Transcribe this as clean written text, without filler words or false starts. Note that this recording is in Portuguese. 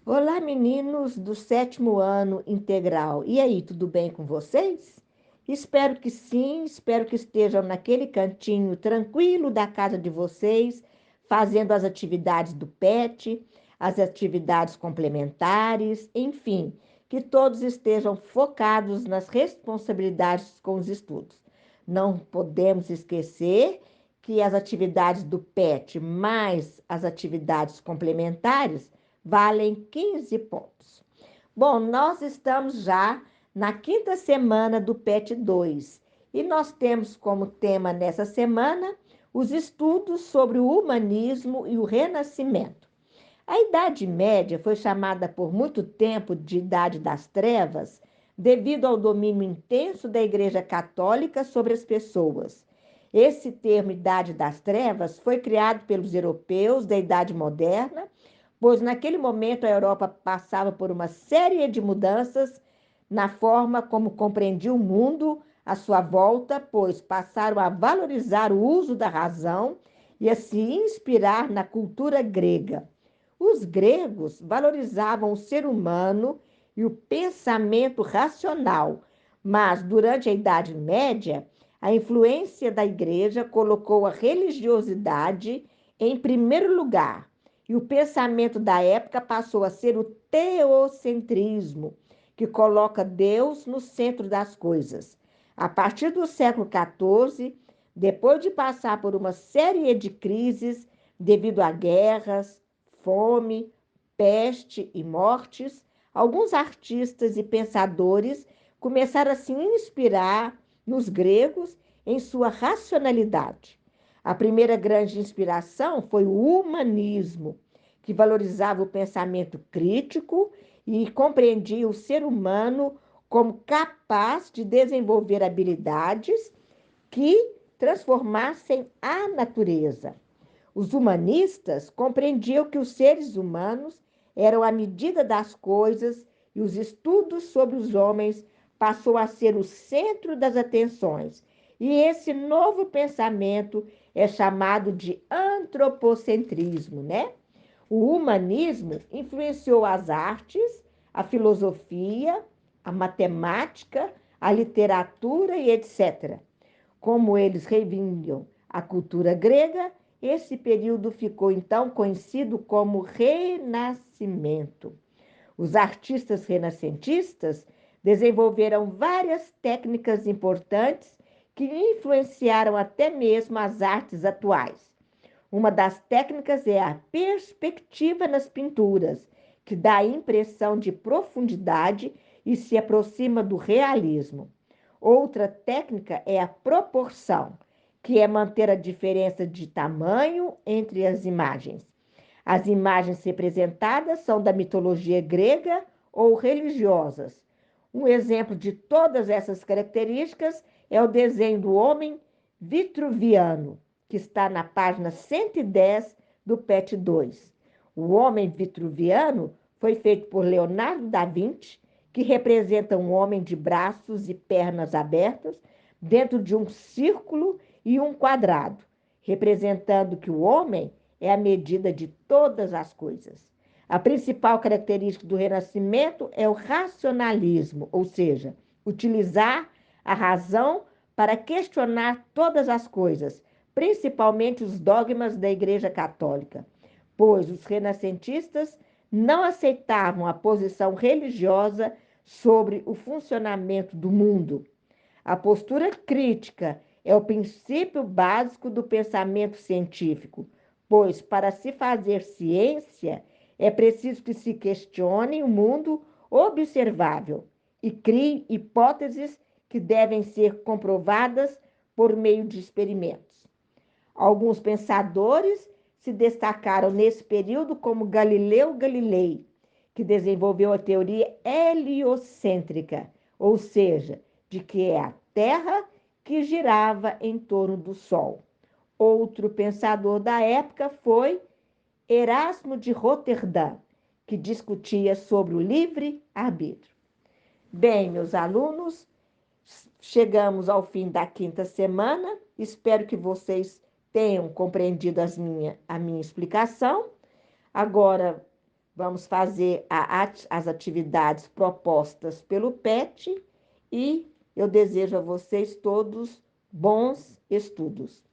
Olá, meninos do sétimo ano integral. E aí, tudo bem com vocês? Espero que sim, espero que estejam naquele cantinho tranquilo da casa de vocês, fazendo as atividades do PET, as atividades complementares, enfim, que todos estejam focados nas responsabilidades com os estudos. Não podemos esquecer que as atividades do PET mais as atividades complementares valem 15 pontos. Bom, nós estamos já na quinta semana do PET 2 e nós temos como tema nessa semana os estudos sobre o humanismo e o renascimento. A Idade Média foi chamada por muito tempo de Idade das Trevas devido ao domínio intenso da Igreja Católica sobre as pessoas. Esse termo Idade das Trevas foi criado pelos europeus da Idade Moderna, pois naquele momento a Europa passava por uma série de mudanças na forma como compreendia o mundo à sua volta, pois passaram a valorizar o uso da razão e a se inspirar na cultura grega. Os gregos valorizavam o ser humano e o pensamento racional, mas durante a Idade Média, a influência da Igreja colocou a religiosidade em primeiro lugar e o pensamento da época passou a ser o teocentrismo, que coloca Deus no centro das coisas. A partir do século XIV, depois de passar por uma série de crises devido a guerras, fome, peste e mortes, alguns artistas e pensadores começaram a se inspirar nos gregos em sua racionalidade. A primeira grande inspiração foi o humanismo, que valorizava o pensamento crítico e compreendia o ser humano como capaz de desenvolver habilidades que transformassem a natureza. Os humanistas compreendiam que os seres humanos eram a medida das coisas e os estudos sobre os homens passou a ser o centro das atenções. E esse novo pensamento é chamado de antropocentrismo, né? O humanismo influenciou as artes, a filosofia, a matemática, a literatura e etc. Como eles revindiam a cultura grega, esse período ficou então conhecido como Renascimento. Os artistas renascentistas desenvolveram várias técnicas importantes que influenciaram até mesmo as artes atuais. Uma das técnicas é a perspectiva nas pinturas, que dá a impressão de profundidade e se aproxima do realismo. Outra técnica é a proporção, que é manter a diferença de tamanho entre as imagens. As imagens representadas são da mitologia grega ou religiosas. Um exemplo de todas essas características é o desenho do homem vitruviano, que está na página 110 do PET 2. O homem vitruviano foi feito por Leonardo da Vinci, que representa um homem de braços e pernas abertas dentro de um círculo e um quadrado, representando que o homem é a medida de todas as coisas. A principal característica do Renascimento é o racionalismo, ou seja, utilizar a razão para questionar todas as coisas, principalmente os dogmas da Igreja Católica, pois os renascentistas não aceitavam a posição religiosa sobre o funcionamento do mundo. A postura crítica é o princípio básico do pensamento científico, pois para se fazer ciência é preciso que se questione o mundo observável e crie hipóteses que devem ser comprovadas por meio de experimentos. Alguns pensadores se destacaram nesse período, como Galileu Galilei, que desenvolveu a teoria heliocêntrica, ou seja, de que é a Terra que girava em torno do Sol. Outro pensador da época foi Erasmo de Roterdã, que discutia sobre o livre-arbítrio. Bem, meus alunos, chegamos ao fim da quinta semana. Espero que vocês tenham compreendido a minha explicação. Agora, Vamos fazer as atividades propostas pelo PET e eu desejo a vocês todos bons estudos.